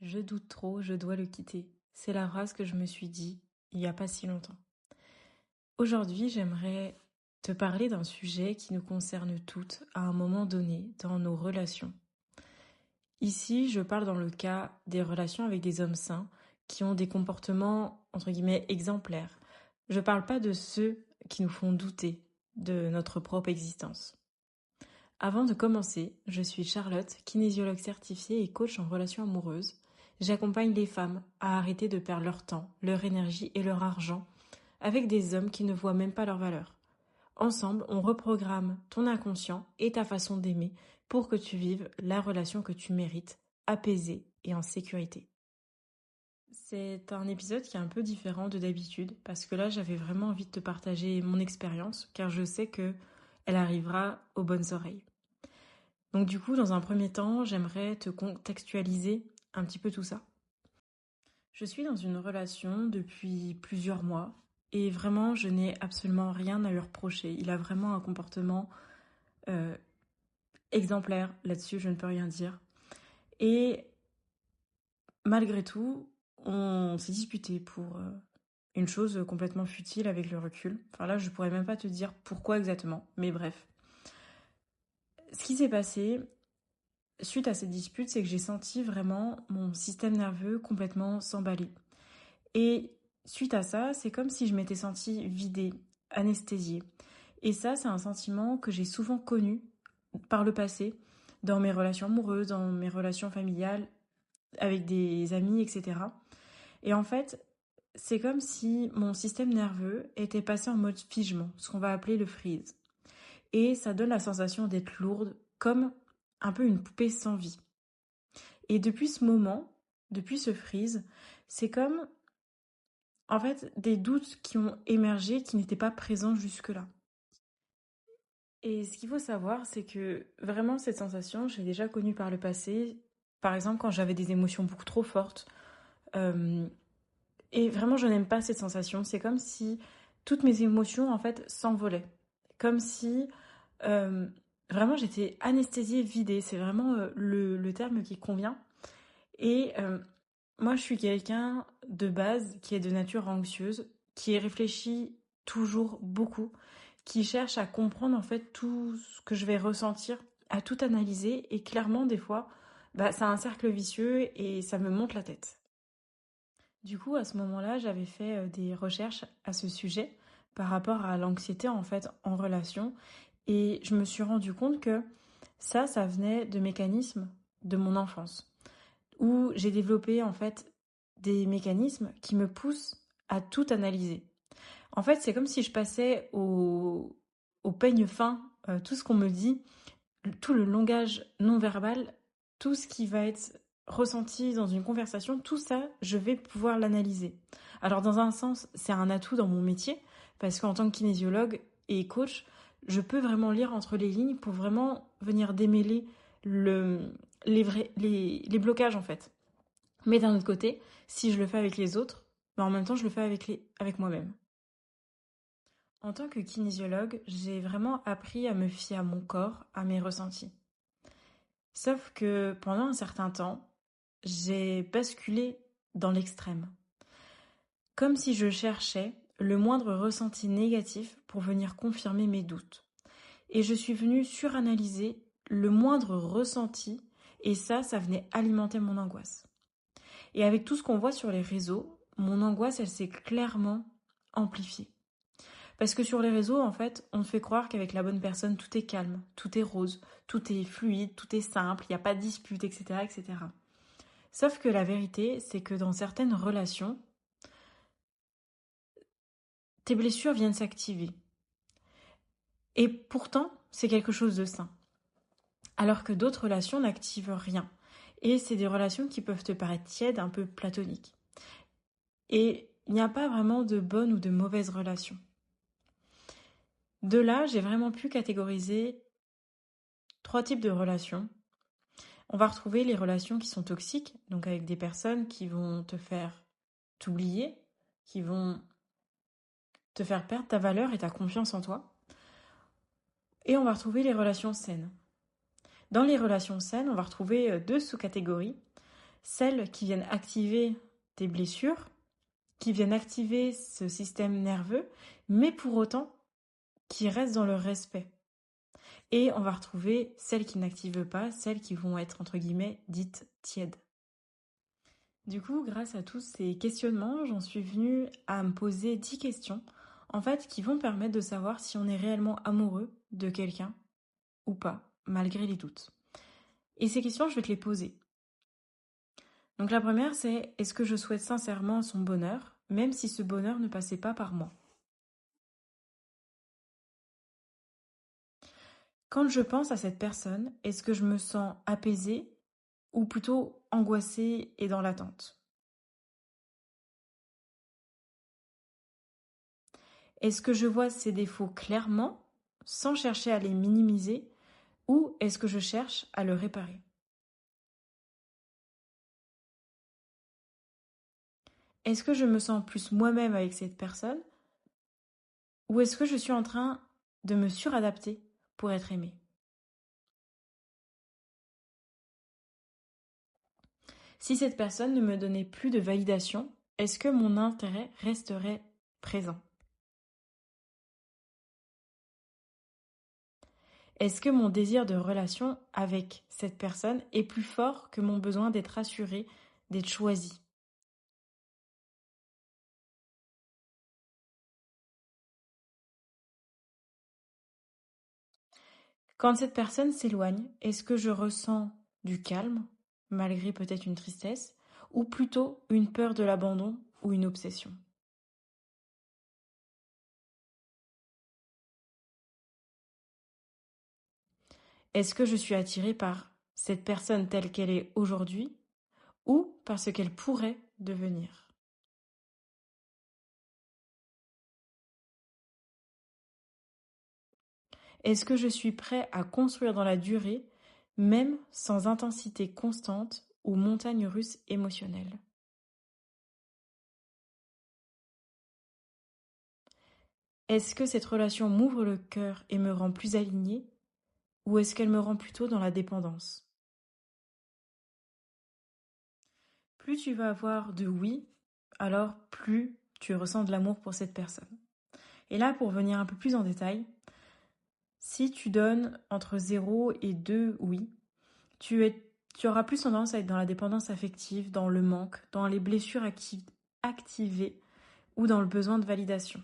Je doute trop, je dois le quitter. C'est la phrase que je me suis dit il n'y a pas si longtemps. Aujourd'hui, j'aimerais te parler d'un sujet qui nous concerne toutes à un moment donné dans nos relations. Ici, je parle dans le cas des relations avec des hommes sains qui ont des comportements, entre guillemets, exemplaires. Je parle pas de ceux qui nous font douter de notre propre existence. Avant de commencer, je suis Charlotte, kinésiologue certifiée et coach en relations amoureuses. J'accompagne les femmes à arrêter de perdre leur temps, leur énergie et leur argent avec des hommes qui ne voient même pas leur valeur. Ensemble, on reprogramme ton inconscient et ta façon d'aimer pour que tu vives la relation que tu mérites, apaisée et en sécurité. C'est un épisode qui est un peu différent de d'habitude parce que là, j'avais vraiment envie de te partager mon expérience car je sais que elle arrivera aux bonnes oreilles. Donc du coup, dans un premier temps, j'aimerais te contextualiser un petit peu tout ça. Je suis dans une relation depuis plusieurs mois et vraiment, je n'ai absolument rien à lui reprocher. Il a vraiment un comportement euh, exemplaire là-dessus, je ne peux rien dire. Et malgré tout, on s'est disputé pour une chose complètement futile avec le recul. Enfin là, je pourrais même pas te dire pourquoi exactement, mais bref. Ce qui s'est passé, suite à cette dispute, c'est que j'ai senti vraiment mon système nerveux complètement s'emballer. Et suite à ça, c'est comme si je m'étais sentie vidée, anesthésiée. Et ça, c'est un sentiment que j'ai souvent connu par le passé, dans mes relations amoureuses, dans mes relations familiales, avec des amis, etc. Et en fait, c'est comme si mon système nerveux était passé en mode figement, ce qu'on va appeler le freeze. Et ça donne la sensation d'être lourde, comme un peu une poupée sans vie. Et depuis ce moment, depuis ce freeze, c'est comme, en fait, des doutes qui ont émergé qui n'étaient pas présents jusque-là. Et ce qu'il faut savoir, c'est que vraiment cette sensation, je l'ai déjà connue par le passé. Par exemple, quand j'avais des émotions beaucoup trop fortes. Euh, et vraiment, je n'aime pas cette sensation. C'est comme si toutes mes émotions, en fait, s'envolaient. Comme si euh, vraiment j'étais anesthésiée, vidée. C'est vraiment le terme qui convient. Et moi, je suis quelqu'un de base qui est de nature anxieuse, qui réfléchit toujours beaucoup, qui cherche à comprendre en fait tout ce que je vais ressentir, à tout analyser. Et clairement, des fois, c'est un cercle vicieux et ça me monte la tête. Du coup, à ce moment-là, j'avais fait des recherches à ce sujet par rapport à l'anxiété en fait en relation. Et je me suis rendu compte que ça venait de mécanismes de mon enfance où j'ai développé en fait des mécanismes qui me poussent à tout analyser. En fait, c'est comme si je passais au peigne fin tout ce qu'on me dit, tout le langage non verbal, tout ce qui va être ressenti dans une conversation, tout ça, je vais pouvoir l'analyser. Alors dans un sens, c'est un atout dans mon métier parce qu'en tant que kinésiologue et coach, je peux vraiment lire entre les lignes pour vraiment venir démêler les blocages en fait. Mais d'un autre côté, si je le fais avec les autres, en même temps je le fais avec moi-même. En tant que kinésiologue, j'ai vraiment appris à me fier à mon corps, à mes ressentis. Sauf que pendant un certain temps, j'ai basculé dans l'extrême. Comme si je cherchais le moindre ressenti négatif pour venir confirmer mes doutes. Et je suis venue suranalyser le moindre ressenti et ça venait alimenter mon angoisse. Et avec tout ce qu'on voit sur les réseaux, mon angoisse, elle s'est clairement amplifiée. Parce que sur les réseaux, en fait, on te fait croire qu'avec la bonne personne, tout est calme, tout est rose, tout est fluide, tout est simple, il n'y a pas de dispute, etc., etc. Sauf que la vérité, c'est que dans certaines relations, tes blessures viennent s'activer. Et pourtant, c'est quelque chose de sain. Alors que d'autres relations n'activent rien. Et c'est des relations qui peuvent te paraître tièdes, un peu platoniques. Et il n'y a pas vraiment de bonnes ou de mauvaises relations. De là, j'ai vraiment pu catégoriser 3 types de relations. On va retrouver les relations qui sont toxiques, donc avec des personnes qui vont te faire t'oublier, qui vont te faire perdre ta valeur et ta confiance en toi. Et on va retrouver les relations saines. Dans les relations saines, on va retrouver 2 sous-catégories. celles qui viennent activer tes blessures, qui viennent activer ce système nerveux, mais pour autant qui restent dans le respect. Et on va retrouver celles qui n'activent pas, celles qui vont être entre guillemets dites tièdes. Du coup, grâce à tous ces questionnements, j'en suis venue à me poser 10 questions, en fait, qui vont permettre de savoir si on est réellement amoureux de quelqu'un ou pas, malgré les doutes. Et ces questions, je vais te les poser. Donc la première, c'est est-ce que je souhaite sincèrement son bonheur, même si ce bonheur ne passait pas par moi? Quand je pense à cette personne, est-ce que je me sens apaisée ou plutôt angoissée et dans l'attente? Est-ce que je vois ses défauts clairement, sans chercher à les minimiser, ou est-ce que je cherche à le réparer? Est-ce que je me sens plus moi-même avec cette personne, ou est-ce que je suis en train de me suradapter pour être aimée? Si cette personne ne me donnait plus de validation, est-ce que mon intérêt resterait présent? Est-ce que mon désir de relation avec cette personne est plus fort que mon besoin d'être assuré, d'être choisi? Quand cette personne s'éloigne, est-ce que je ressens du calme, malgré peut-être une tristesse, ou plutôt une peur de l'abandon ou une obsession? Est-ce que je suis attirée par cette personne telle qu'elle est aujourd'hui ou par ce qu'elle pourrait devenir? Est-ce que je suis prêt à construire dans la durée, même sans intensité constante ou montagne russe émotionnelle? Est-ce que cette relation m'ouvre le cœur et me rend plus alignée ou est-ce qu'elle me rend plutôt dans la dépendance? Plus tu vas avoir de oui, alors plus tu ressens de l'amour pour cette personne. Et là, pour venir un peu plus en détail, si tu donnes entre 0 et 2 oui, tu auras plus tendance à être dans la dépendance affective, dans le manque, dans les blessures activées ou dans le besoin de validation.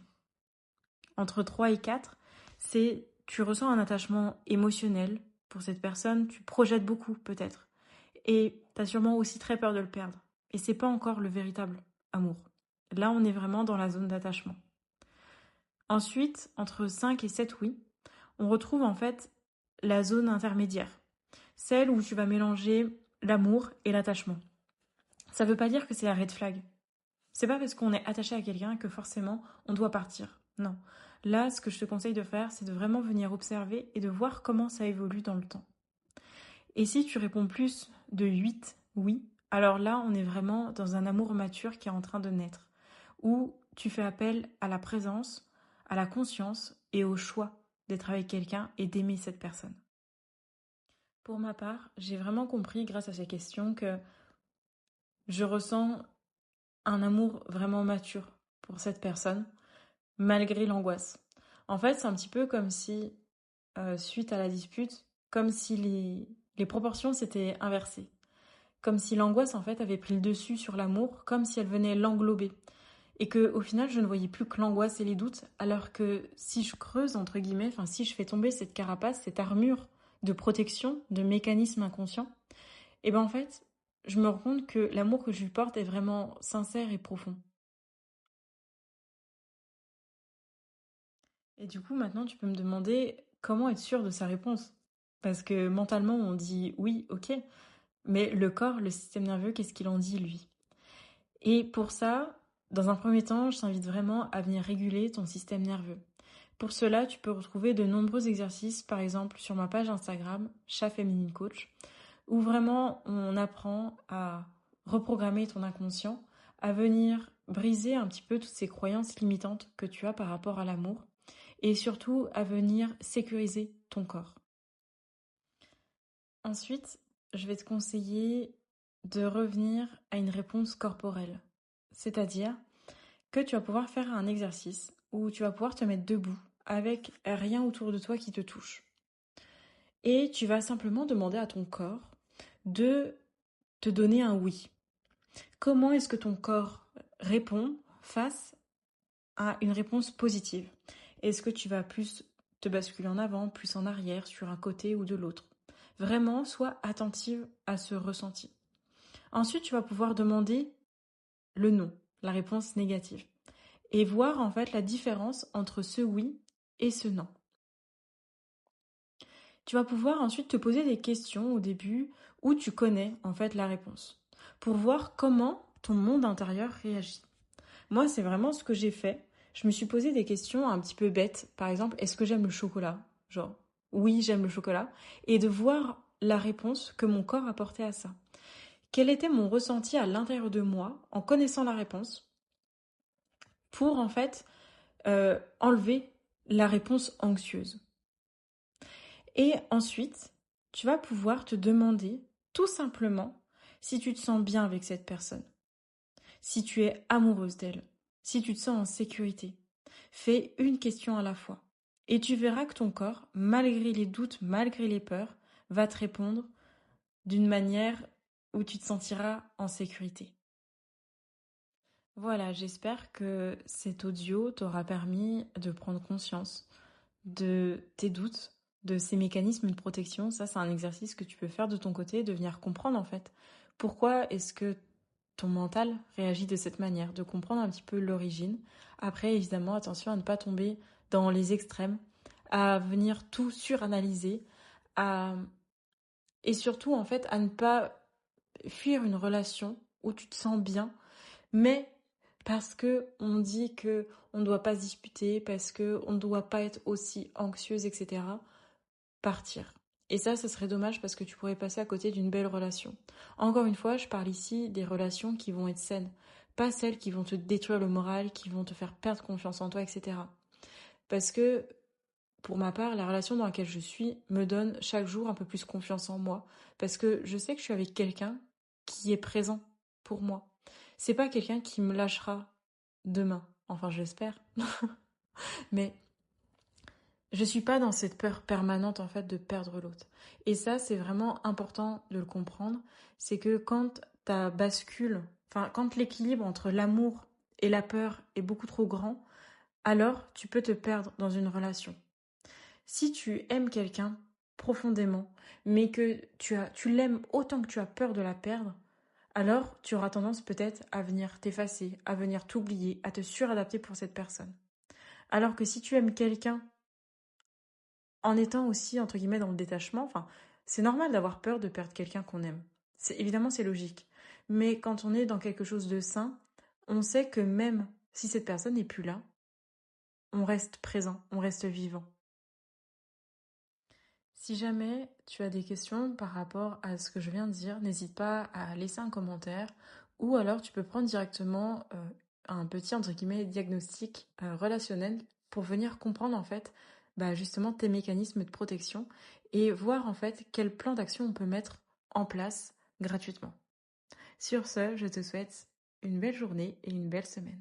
Entre 3 et 4, c'est tu ressens un attachement émotionnel pour cette personne, tu projettes beaucoup peut-être. Et tu as sûrement aussi très peur de le perdre. Et c'est pas encore le véritable amour. Là, on est vraiment dans la zone d'attachement. Ensuite, entre 5 et 7 oui, on retrouve en fait la zone intermédiaire. Celle où tu vas mélanger l'amour et l'attachement. Ça veut pas dire que c'est la red flag. C'est pas parce qu'on est attaché à quelqu'un que forcément on doit partir. Non. Là, ce que je te conseille de faire, c'est de vraiment venir observer et de voir comment ça évolue dans le temps. Et si tu réponds plus de 8 oui, alors là, on est vraiment dans un amour mature qui est en train de naître, où tu fais appel à la présence, à la conscience et au choix d'être avec quelqu'un et d'aimer cette personne. Pour ma part, j'ai vraiment compris grâce à ces questions que je ressens un amour vraiment mature pour cette personne, malgré l'angoisse. En fait, c'est un petit peu comme si, suite à la dispute, comme si les proportions s'étaient inversées. Comme si l'angoisse, en fait, avait pris le dessus sur l'amour, comme si elle venait l'englober. Et que, au final, je ne voyais plus que l'angoisse et les doutes, alors que si je creuse, entre guillemets, enfin, si je fais tomber cette carapace, cette armure de protection, de mécanisme inconscient, et ben en fait, je me rends compte que l'amour que je lui porte est vraiment sincère et profond. Et du coup, maintenant, tu peux me demander comment être sûr de sa réponse. Parce que mentalement, on dit oui, ok, mais le corps, le système nerveux, qu'est-ce qu'il en dit, lui? Et pour ça, dans un premier temps, je t'invite vraiment à venir réguler ton système nerveux. Pour cela, tu peux retrouver de nombreux exercices, par exemple sur ma page Instagram, Chat Féminine Coach, où vraiment on apprend à reprogrammer ton inconscient, à venir briser un petit peu toutes ces croyances limitantes que tu as par rapport à l'amour, et surtout à venir sécuriser ton corps. Ensuite, je vais te conseiller de revenir à une réponse corporelle. C'est-à-dire que tu vas pouvoir faire un exercice où tu vas pouvoir te mettre debout avec rien autour de toi qui te touche. Et tu vas simplement demander à ton corps de te donner un oui. Comment est-ce que ton corps répond face à une réponse positive? Est-ce que tu vas plus te basculer en avant, plus en arrière, sur un côté ou de l'autre? Vraiment, sois attentive à ce ressenti. Ensuite, tu vas pouvoir demander le non, la réponse négative, et voir en fait la différence entre ce oui et ce non. Tu vas pouvoir ensuite te poser des questions au début où tu connais en fait la réponse, pour voir comment ton monde intérieur réagit. Moi, c'est vraiment ce que j'ai fait. Je me suis posé des questions un petit peu bêtes. Par exemple, est-ce que j'aime le chocolat? Genre, oui, j'aime le chocolat. Et de voir la réponse que mon corps apportait à ça. Quel était mon ressenti à l'intérieur de moi en connaissant la réponse pour en fait enlever la réponse anxieuse. Et ensuite, tu vas pouvoir te demander tout simplement si tu te sens bien avec cette personne, si tu es amoureuse d'elle, si tu te sens en sécurité. Fais une question à la fois. Et tu verras que ton corps, malgré les doutes, malgré les peurs, va te répondre d'une manière où tu te sentiras en sécurité. Voilà, j'espère que cet audio t'aura permis de prendre conscience de tes doutes, de ces mécanismes de protection. Ça, c'est un exercice que tu peux faire de ton côté, de venir comprendre en fait pourquoi est-ce que ton mental réagit de cette manière, de comprendre un petit peu l'origine. Après, évidemment, attention à ne pas tomber dans les extrêmes, à venir tout suranalyser, à... et surtout en fait à ne pas fuir une relation où tu te sens bien, mais parce que on dit que on ne doit pas se disputer, parce que on ne doit pas être aussi anxieuse, etc. Partir. Et ça, ce serait dommage parce que tu pourrais passer à côté d'une belle relation. Encore une fois, je parle ici des relations qui vont être saines, pas celles qui vont te détruire le moral, qui vont te faire perdre confiance en toi, etc. Parce que, pour ma part, la relation dans laquelle je suis me donne chaque jour un peu plus confiance en moi, parce que je sais que je suis avec quelqu'un qui est présent pour moi. C'est pas quelqu'un qui me lâchera demain. Enfin, j'espère. Mais je suis pas dans cette peur permanente en fait de perdre l'autre. Et ça, c'est vraiment important de le comprendre. C'est que quand ta bascule, enfin, quand l'équilibre entre l'amour et la peur est beaucoup trop grand, alors tu peux te perdre dans une relation. Si tu aimes quelqu'un profondément, mais que tu l'aimes autant que tu as peur de la perdre, alors tu auras tendance peut-être à venir t'effacer, à venir t'oublier, à te suradapter pour cette personne. Alors que si tu aimes quelqu'un en étant aussi, entre guillemets, dans le détachement, enfin, c'est normal d'avoir peur de perdre quelqu'un qu'on aime. Évidemment, c'est logique. Mais quand on est dans quelque chose de sain, on sait que même si cette personne n'est plus là, on reste présent, on reste vivant. Si jamais tu as des questions par rapport à ce que je viens de dire, n'hésite pas à laisser un commentaire ou alors tu peux prendre directement un petit entre guillemets diagnostic relationnel pour venir comprendre en fait justement tes mécanismes de protection et voir en fait quel plan d'action on peut mettre en place gratuitement. Sur ce, je te souhaite une belle journée et une belle semaine.